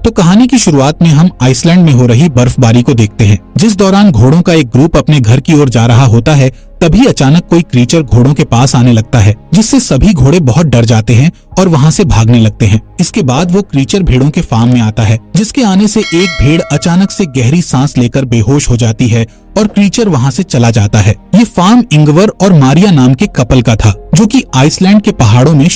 तो कहानी की शुरुआत में हम आइसलैंड में हो रही बर्फबारी को देखते हैं। जिस दौरान घोड़ों का एक ग्रुप अपने घर की ओर जा रहा होता है, तभी अचानक कोई क्रीचर घोड़ों के पास आने लगता है, जिससे सभी घोड़े बहुत डर जाते हैं और वहाँ से भागने लगते हैं। इसके बाद वो क्रीचर भेड़ों के फार्म में आता है, जिसके आने से एक भेड़ अचानक से गहरी सांस लेकर बेहोश हो जाती है और क्रीचर वहाँ से चला जाता है। ये फार्म इंगवर और मारिया नाम के कपल का था, जो कि आइसलैंड के पहाड़ों में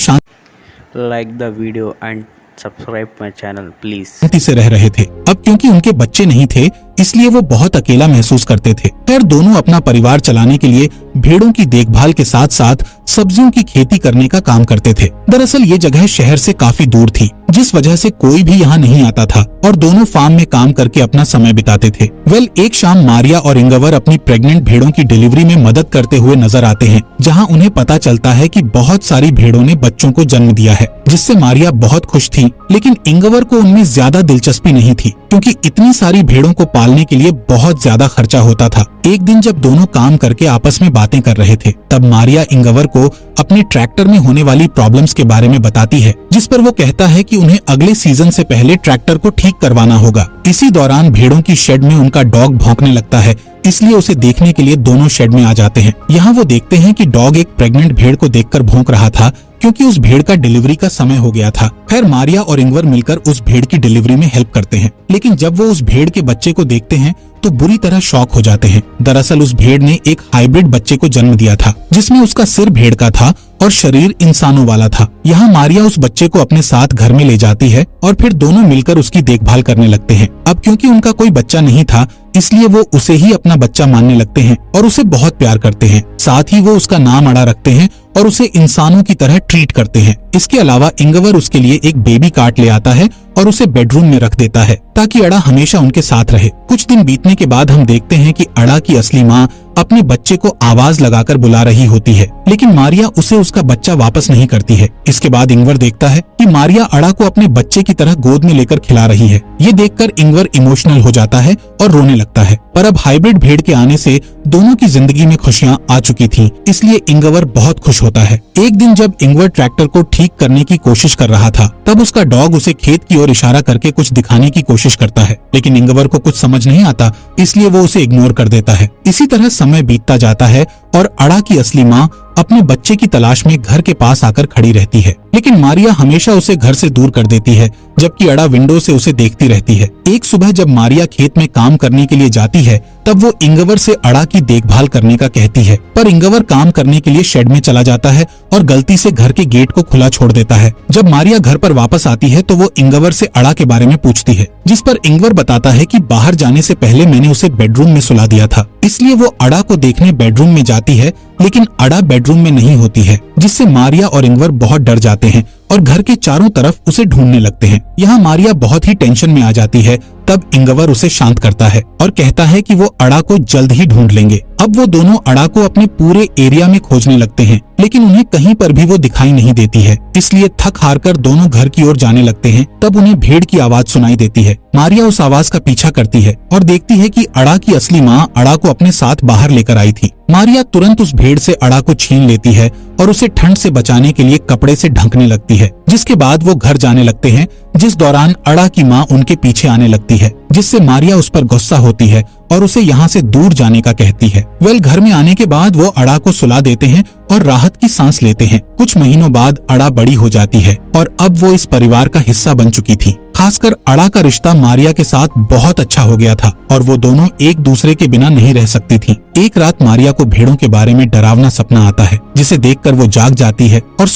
Like the video and subscribe my channel please। शांति से रह रहे थे। अब क्योंकि उनके बच्चे नहीं थे, इसलिए वो बहुत अकेला महसूस करते थे। खैर, दोनों अपना परिवार चलाने के लिए भेड़ों की देखभाल के साथ साथ सब्जियों की खेती करने का काम करते थे। दरअसल ये जगह शहर से काफी दूर थी, जिस वजह से कोई भी यहाँ नहीं आता था और दोनों फार्म में काम करके अपना समय बिताते थे। एक शाम मारिया और इंगवर अपनी प्रेग्नेंट भेड़ों की डिलीवरी में मदद करते हुए नजर आते हैं, जहाँ उन्हें पता चलता है कि बहुत सारी भेड़ों ने बच्चों को जन्म दिया है, जिससे मारिया बहुत खुश थी। लेकिन इंगवर को उनमें ज्यादा दिलचस्पी नहीं थी, क्योंकि इतनी सारी भेड़ों को पालने के लिए बहुत ज्यादा खर्चा होता था। एक दिन जब दोनों काम करके आपस में बातें कर रहे थे, तब मारिया इंगवर को अपने ट्रैक्टर में होने वाली प्रॉब्लम्स के बारे में बताती है, जिस पर वो कहता है कि उन्हें अगले सीजन से पहले ट्रैक्टर को ठीक करवाना होगा। इसी दौरान भेड़ों की शेड में उनका डॉग भौंकने लगता है, इसलिए उसे देखने के लिए दोनों शेड में आ जाते हैं। यहाँ वो देखते हैं कि डॉग एक प्रेग्नेंट भेड़ को देखकर भौंक रहा था, क्योंकि उस भेड़ का डिलीवरी का समय हो गया था। खैर, मारिया और इंगवर मिलकर उस भेड़ की डिलीवरी में हेल्प करते हैं, लेकिन जब वो उस भेड़ के बच्चे को देखते हैं तो बुरी तरह शॉक हो जाते हैं। दरअसल उस भेड़ ने एक हाइब्रिड बच्चे को जन्म दिया था, जिसमें उसका सिर भेड़ का था और शरीर इंसानों वाला था। यहाँ मारिया उस बच्चे को अपने साथ घर में ले जाती है और फिर दोनों मिलकर उसकी देखभाल करने लगते हैं। अब क्योंकि उनका कोई बच्चा नहीं था, इसलिए वो उसे ही अपना बच्चा मानने लगते हैं और उसे बहुत प्यार करते हैं। साथ ही वो उसका नाम अड़ा रखते हैं और उसे इंसानों की तरह ट्रीट करते हैं। इसके अलावा इंगवर उसके लिए एक बेबी कार्ट ले आता है और उसे बेडरूम में रख देता है, ताकि अड़ा हमेशा उनके साथ रहे। कुछ दिन बीतने के बाद हम देखते हैं कि अड़ा की असली माँ अपने बच्चे को आवाज लगाकर बुला रही होती है, लेकिन मारिया उसे उसका बच्चा वापस नहीं करती है। इसके बाद इंगवर देखता है कि मारिया अड़ा को अपने बच्चे की तरह गोद में लेकर खिला रही है। ये देखकर इंगवर इमोशनल हो जाता है और रोने लगता है। पर अब हाइब्रिड भेड़ के आने से दोनों की जिंदगी में खुशियाँ आ चुकी थी, इसलिए इंगवर बहुत खुश होता है। एक दिन जब इंगवर ट्रैक्टर को ठीक करने की कोशिश कर रहा था, तब उसका डॉग उसे खेत की ओर इशारा करके कुछ दिखाने की कोशिश करता है, लेकिन इंगवर को कुछ समझ नहीं आता, इसलिए वो उसे इग्नोर कर देता है। इसी तरह समय बीतता जाता है और अड़ा की असली माँ अपने बच्चे की तलाश में घर के पास आकर खड़ी रहती है, लेकिन मारिया हमेशा उसे घर से दूर कर देती है, जबकि अड़ा विंडो से उसे देखती रहती है। एक सुबह जब मारिया खेत में काम करने के लिए जाती है, तब वो इंगवर से अड़ा की देखभाल करने का कहती है, पर इंगवर काम करने के लिए शेड में चला जाता है और गलती से घर के गेट को खुला छोड़ देता है। जब मारिया घर पर वापस आती है तो वो इंगवर से अड़ा के बारे में पूछती है, जिस पर इंगवर बताता है कि बाहर जाने से पहले मैंने उसे बेडरूम में सुला दिया था। इसलिए वो अड़ा को देखने बेडरूम में जाती है, लेकिन अड़ा बेडरूम में नहीं होती है, जिससे मारिया और इंगवर बहुत डर जाते हैं और घर के चारों तरफ उसे ढूंढने लगते हैं। यहाँ मारिया बहुत ही टेंशन में आ जाती है। तब इंगवर उसे शांत करता है और कहता है कि वो अड़ा को जल्द ही ढूंढ लेंगे। अब वो दोनों अड़ा को अपने पूरे एरिया में खोजने लगते हैं, लेकिन उन्हें कहीं पर भी वो दिखाई नहीं देती है। इसलिए थक हार कर दोनों घर की ओर जाने लगते हैं। तब उन्हें भेड़ की आवाज सुनाई देती है। मारिया उस आवाज का पीछा करती है और देखती है कि अड़ा की असली माँ अड़ा को अपने साथ बाहर लेकर आई थी। मारिया तुरंत उस भेड़ से अड़ा को छीन लेती है और उसे ठंड से बचाने के लिए कपड़े से ढकने लगती है, जिसके बाद वो घर जाने लगते हैं, जिस दौरान अड़ा की माँ उनके पीछे आने लगती है, जिससे मारिया उस पर गुस्सा होती है और उसे यहाँ से दूर जाने का कहती है। घर में आने के बाद वो अड़ा को सुला देते हैं और राहत की सांस लेते हैं। कुछ महीनों बाद अड़ा बड़ी हो जाती है और अब वो इस परिवार का हिस्सा बन चुकी थी। खासकर अड़ा का रिश्ता मारिया के साथ बहुत अच्छा हो गया था और वो दोनों एक दूसरे के बिना नहीं रह सकती थी। एक रात मारिया को भेड़ों के बारे में डरावना सपना आता है, जिसे देखकर वो जाग जाती है और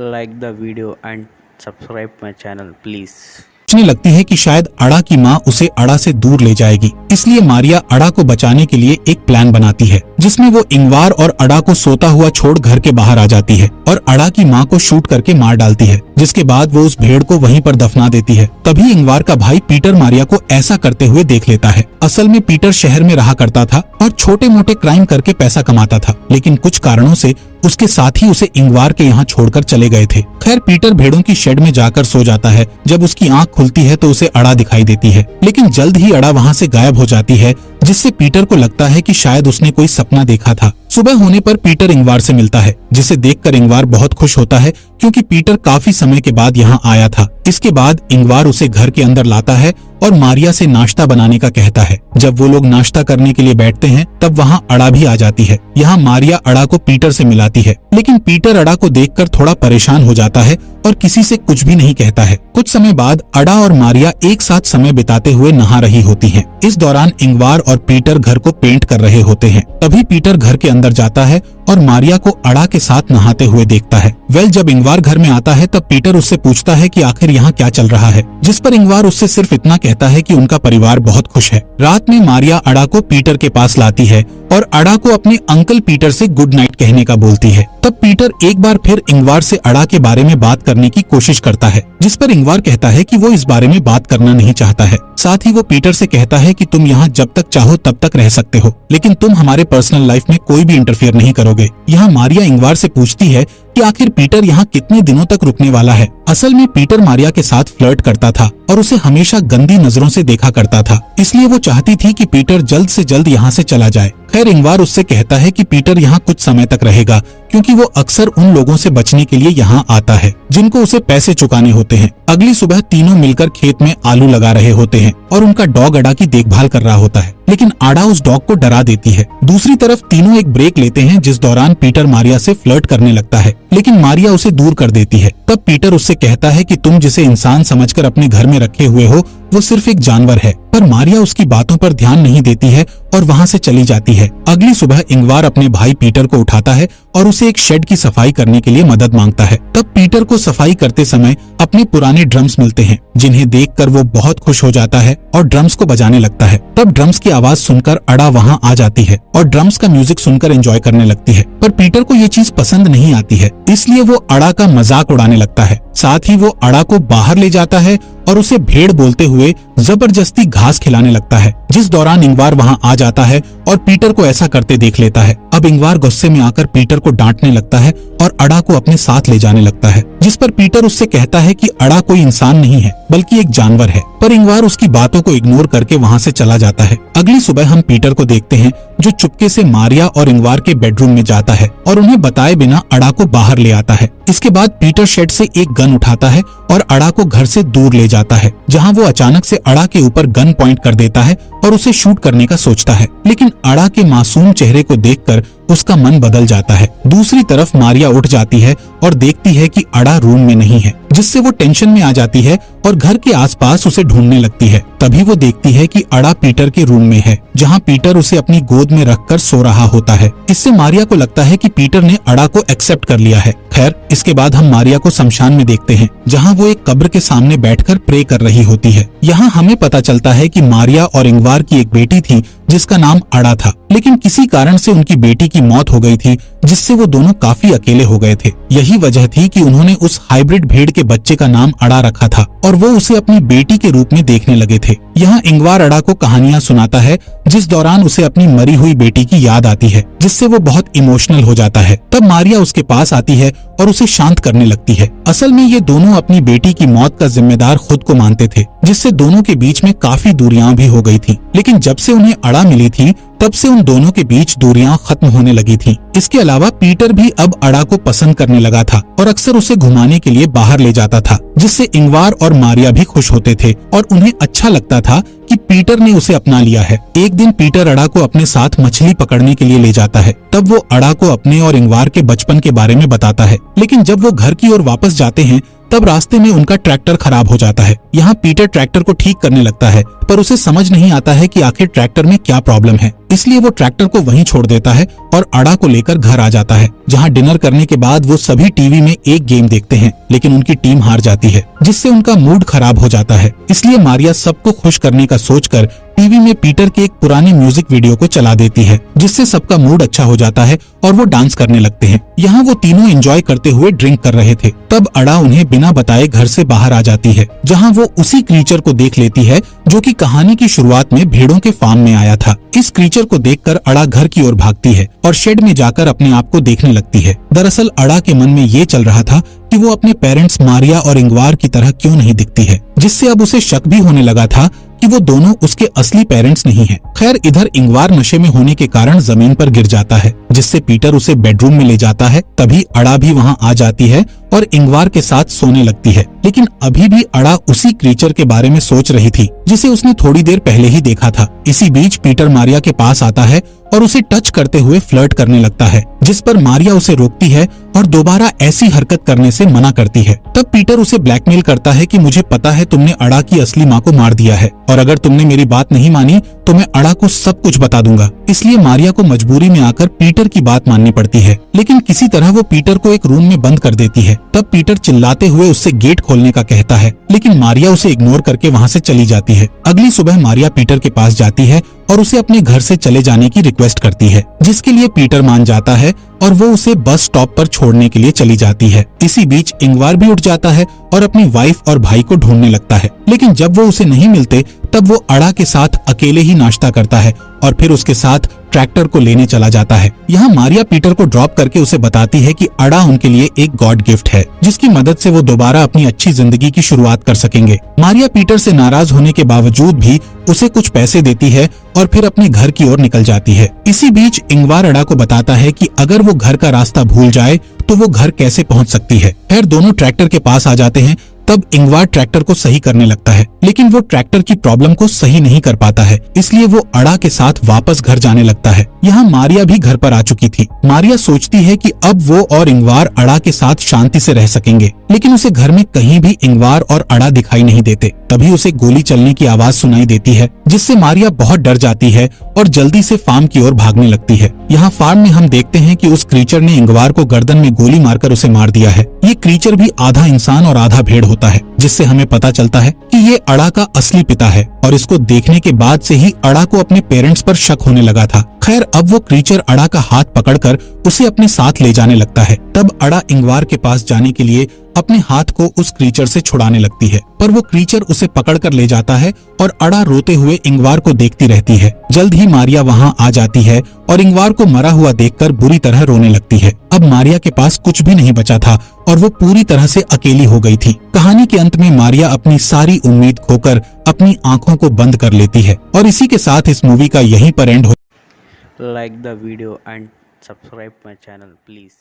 Like the video and subscribe my channel please। सोचने लगती है कि शायद अड़ा की माँ उसे अड़ा से दूर ले जाएगी। इसलिए मारिया अड़ा को बचाने के लिए एक प्लान बनाती है, जिसमें वो इंगवार और अड़ा को सोता हुआ छोड़ घर के बाहर आ जाती है और अड़ा की माँ को शूट करके मार डालती है, जिसके बाद वो उस भेड़ को वहीं पर दफना देती है। तभी इंगवार का भाई पीटर मारिया को ऐसा करते हुए देख लेता है। असल में पीटर शहर में रहा करता था और छोटे मोटे क्राइम करके पैसा कमाता था, लेकिन कुछ कारणों से उसके साथी उसे इंगवार के यहाँ छोड़कर चले गए थे। खैर, पीटर भेड़ों की शेड में जाकर सो जाता है। जब उसकी आंख खुलती है तो उसे अड़ा दिखाई देती है, लेकिन जल्द ही अड़ा वहाँ से गायब हो जाती है, जिससे पीटर को लगता है कि शायद उसने कोई सपना देखा था। सुबह होने पर पीटर इंगवार से मिलता है, जिसे देखकर इंगवार बहुत खुश होता है क्योंकि पीटर काफी समय के बाद यहाँ आया था। इसके बाद इंगवार उसे घर के अंदर लाता है और मारिया से नाश्ता बनाने का कहता है। जब वो लोग नाश्ता करने के लिए बैठते हैं तब वहाँ अड़ा भी आ जाती है। यहाँ मारिया अड़ा को पीटर से मिलाती है, लेकिन पीटर अड़ा को देखकर थोड़ा परेशान हो जाता है और किसी से कुछ भी नहीं कहता है। कुछ समय बाद अड़ा और मारिया एक साथ समय बिताते हुए नहा रही होती हैं। इस दौरान इंगवार और पीटर घर को पेंट कर रहे होते हैं। तभी पीटर घर के अंदर जाता है और मारिया को अड़ा के साथ नहाते हुए देखता है। जब इंगवार घर में आता है तब पीटर उससे पूछता है कि आखिर यहाँ क्या चल रहा है, जिस पर इंगवार उससे सिर्फ इतना कहता है कि उनका परिवार बहुत खुश है। रात में मारिया अड़ा को पीटर के पास लाती है और अड़ा को अपने अंकल पीटर से गुड नाइट कहने का बोलती है। तब पीटर एक बार फिर इंगवार से अड़ा के बारे में बात करने की कोशिश करता है, जिस पर इंगवार कहता है कि वो इस बारे में बात करना नहीं चाहता है। साथ ही वो पीटर से कहता है कि तुम यहाँ जब तक चाहो तब तक रह सकते हो, लेकिन तुम हमारे पर्सनल लाइफ में कोई भी इंटरफेयर नहीं करोगे। यहाँ मारिया इंगवार से पूछती है कि आखिर पीटर यहाँ कितने दिनों तक रुकने वाला है। असल में पीटर मारिया के साथ फ्लर्ट करता था और उसे हमेशा गंदी नजरों से देखा करता था, इसलिए वो चाहती थी कि पीटर जल्द से जल्द यहाँ से चला जाए। खैर इंगवार उससे कहता है कि पीटर यहाँ कुछ समय तक रहेगा क्योंकि वो अक्सर उन लोगों से बचने के लिए यहाँ आता है जिनको उसे पैसे चुकाने होते हैं। अगली सुबह तीनों मिलकर खेत में आलू लगा रहे होते हैं और उनका डॉग अड़ा की देखभाल कर रहा होता है, लेकिन अड़ा उस डॉग को डरा देती है। दूसरी तरफ तीनों एक ब्रेक लेते हैं जिस दौरान पीटर मारिया से फ्लर्ट करने लगता है, लेकिन मारिया उसे दूर कर देती है। तब पीटर उससे कहता है कि तुम जिसे इंसान समझकर अपने घर में रखे हुए हो वो सिर्फ एक जानवर है, पर मारिया उसकी बातों पर ध्यान नहीं देती है और वहाँ से चली जाती है। अगली सुबह इंगवार अपने भाई पीटर को उठाता है और उसे एक शेड की सफाई करने के लिए मदद मांगता है। तब पीटर को सफाई करते समय अपने पुराने ड्रम्स मिलते हैं, जिन्हें देखकर वो बहुत खुश हो जाता है और ड्रम्स को बजाने लगता है। तब ड्रम्स की आवाज सुनकर अड़ा वहाँ आ जाती है और ड्रम्स का म्यूजिक सुनकर एंजॉय करने लगती है, पर पीटर को ये चीज पसंद नहीं आती है, इसलिए वो अड़ा का मजाक उड़ाने लगता है। साथ ही वो अड़ा को बाहर ले जाता है और उसे भेड़ बोलते हुए जबरदस्ती घास खिलाने लगता है, जिस दौरान इंगवार वहाँ आ जाता है और पीटर को ऐसा करते देख लेता है। अब इंगवार गुस्से में आकर पीटर को डांटने लगता है और अड़ा को अपने साथ ले जाने लगता है, जिस पर पीटर उससे कहता है कि अड़ा कोई इंसान नहीं है बल्कि एक जानवर है, पर इंगवार उसकी बातों को इग्नोर करके वहाँ से चला जाता है। अगली सुबह हम पीटर को देखते हैं जो चुपके से मारिया और इंगवार के बेडरूम में जाता है और उन्हें बताए बिना अड़ा को बाहर ले आता है। इसके बाद पीटर शेड से एक गन उठाता है और अड़ा को घर से दूर ले जाता है, जहाँ वो अचानक से अड़ा के ऊपर गन पॉइंट कर देता है और उसे शूट करने का सोचता है, लेकिन अड़ा के मासूम चेहरे को देखकर उसका मन बदल जाता है। दूसरी तरफ मारिया उठ जाती है और देखती है कि अड़ा रूम में नहीं है, जिससे वो टेंशन में आ जाती है और घर के आसपास उसे ढूंढने लगती है। तभी वो देखती है कि अड़ा पीटर के रूम में है, जहाँ पीटर उसे अपनी गोद में रखकर सो रहा होता है। इससे मारिया को लगता है कि पीटर ने अड़ा को एक्सेप्ट कर लिया है। खैर इसके बाद हम मारिया को शमशान में देखते हैं, जहाँ वो एक कब्र के सामने बैठकर प्रे कर रही होती है। यहाँ हमें पता चलता है कि मारिया और इंगवार की एक बेटी थी जिसका नाम अड़ा था, लेकिन किसी कारण से उनकी बेटी की मौत हो गई थी, जिससे वो दोनों काफी अकेले हो गए थे। यही वजह थी कि उन्होंने उस हाइब्रिड भेड़ के बच्चे का नाम अड़ा रखा था और वो उसे अपनी बेटी के रूप में देखने लगे थे। यहाँ इंगवार अड़ा को कहानियां सुनाता है, जिस दौरान उसे अपनी मरी हुई बेटी की याद आती है, जिससे वो बहुत इमोशनल हो जाता है। तब मारिया उसके पास आती है और उसे शांत करने लगती है। असल में ये दोनों अपनी बेटी की मौत का जिम्मेदार खुद को मानते थे, जिससे दोनों के बीच में काफी दूरियां भी हो गई थी। लेकिन जब से उन्हें अड़ा मिली थी तब से उन दोनों के बीच दूरियां खत्म होने लगी थी। इसके अलावा पीटर भी अब अड़ा को पसंद करने लगा था और अक्सर उसे घुमाने के लिए बाहर ले जाता था, जिससे इंगवार और मारिया भी खुश होते थे और उन्हें अच्छा लगता था कि पीटर ने उसे अपना लिया है। एक दिन पीटर अड़ा को अपने साथ मछली पकड़ने के लिए ले जाता है। तब वो अड़ा को अपने और इंगवार के बचपन के बारे में बताता है, लेकिन जब वो घर की ओर वापस जाते हैं तब रास्ते में उनका ट्रैक्टर खराब हो जाता है। यहाँ पीटर ट्रैक्टर को ठीक करने लगता है, पर उसे समझ नहीं आता है कि आखिर ट्रैक्टर में क्या प्रॉब्लम है, इसलिए वो ट्रैक्टर को वहीं छोड़ देता है और अड़ा को लेकर घर आ जाता है, जहाँ डिनर करने के बाद वो सभी टीवी में एक गेम देखते हैं, लेकिन उनकी टीम हार जाती है, जिससे उनका मूड खराब हो जाता है। इसलिए मारिया सबको खुश करने का सोचकर टीवी में पीटर के एक पुराने म्यूजिक वीडियो को चला देती है, जिससे सबका मूड अच्छा हो जाता है और वो डांस करने लगते हैं। यहाँ वो तीनों एंजॉय करते हुए ड्रिंक कर रहे थे। तब अड़ा उन्हें बिना बताए घर से बाहर आ जाती है, जहाँ वो उसी क्रीचर को देख लेती है जो कि कहानी की शुरुआत में भेड़ों के फार्म में आया था। इस क्रीचर को देखकर अड़ा घर की ओर भागती है और शेड में जाकर अपने आप को देखने लगती है। दरअसल अड़ा के मन में ये चल रहा था कि वो अपने पेरेंट्स मारिया और इंगवार की तरह क्यों नहीं दिखती है, जिससे अब उसे शक भी होने लगा था कि वो दोनों उसके असली पेरेंट्स नहीं हैं। खैर इधर इंगवार नशे में होने के कारण जमीन पर गिर जाता है, जिससे पीटर उसे बेडरूम में ले जाता है। तभी अड़ा भी वहाँ आ जाती है और इंगवार के साथ सोने लगती है। लेकिन अभी भी अड़ा उसी क्रीचर के बारे में सोच रही थी जिसे उसने थोड़ी देर पहले ही देखा था। इसी बीच पीटर मारिया के पास आता है और उसे टच करते हुए फ्लर्ट करने लगता है, जिस पर मारिया उसे रोकती है और दोबारा ऐसी हरकत करने से मना करती है। तब पीटर उसे ब्लैकमेल करता है कि मुझे पता है तुमने अड़ा की असली माँ को मार दिया है और अगर तुमने मेरी बात नहीं मानी तो मैं अड़ा को सब कुछ बता दूंगा। इसलिए मारिया को मजबूरी में आकर पीटर की बात माननी पड़ती है, लेकिन किसी तरह वो पीटर को एक रूम में बंद कर देती है। तब पीटर चिल्लाते हुए उससे गेट खोलने का कहता है, लेकिन मारिया उसे इग्नोर करके वहाँ से चली जाती है। अगली सुबह मारिया पीटर के पास जाती है और उसे अपने घर से चले जाने की रिक्वेस्ट करती है, जिसके लिए पीटर मान जाता है और वो उसे बस स्टॉप पर छोड़ने के लिए चली जाती है। इसी बीच इंगवार भी उठ जाता है और अपनी वाइफ और भाई को ढूंढने लगता है, लेकिन जब वो उसे नहीं मिलते तब वो अड़ा के साथ अकेले ही नाश्ता करता है और फिर उसके साथ ट्रैक्टर को लेने चला जाता है। यहाँ मारिया पीटर को ड्रॉप करके उसे बताती है कि अड़ा उनके लिए एक गॉड गिफ्ट है, जिसकी मदद से वो दोबारा अपनी अच्छी जिंदगी की शुरुआत कर सकेंगे। मारिया पीटर से नाराज होने के बावजूद भी उसे कुछ पैसे देती है और फिर अपने घर की ओर निकल जाती है। इसी बीच इंगवार अड़ा को बताता है कि अगर वो घर का रास्ता भूल जाए तो वो घर कैसे पहुंच सकती है। खैर दोनों ट्रैक्टर के पास आ जाते हैं। तब इंगवार ट्रैक्टर को सही करने लगता है, लेकिन वो ट्रैक्टर की प्रॉब्लम को सही नहीं कर पाता है, इसलिए वो अड़ा के साथ वापस घर जाने लगता है। यहाँ मारिया भी घर पर आ चुकी थी। मारिया सोचती है कि अब वो और इंगवार अड़ा के साथ शांति से रह सकेंगे, लेकिन उसे घर में कहीं भी इंगवार और अड़ा दिखाई नहीं देते। तभी उसे गोली चलने की आवाज सुनाई देती है, जिससे मारिया बहुत डर जाती है और जल्दी से फार्म की ओर भागने लगती है। यहाँ फार्म में हम देखते हैं कि उस क्रीचर ने इंगवार को गर्दन में गोली मारकर उसे मार दिया है। ये क्रीचर भी आधा इंसान और आधा भेड़ होता है, जिससे हमें पता चलता है कि ये अड़ा का असली पिता है और इसको देखने के बाद से ही अड़ा को अपने पेरेंट्स पर शक होने लगा था। खैर अब वो क्रीचर अड़ा का हाथ पकड़कर उसे अपने साथ ले जाने लगता है। तब अड़ा इंगवार के पास जाने के लिए अपने हाथ को उस क्रीचर से छुड़ाने लगती है, पर वो क्रीचर उसे पकड़कर ले जाता है और अड़ा रोते हुए इंगवार को देखती रहती है। जल्द ही मारिया वहाँ आ जाती है और इंगवार को मरा हुआ देखकर बुरी तरह रोने लगती है। अब मारिया के पास कुछ भी नहीं बचा था और वो पूरी तरह से अकेली हो गई थी। कहानी के अंत में मारिया अपनी सारी उम्मीद खोकर अपनी आंखों को बंद कर लेती है और इसी के साथ इस मूवी का यहीं पर एंड हो। Like the video and subscribe my channel please.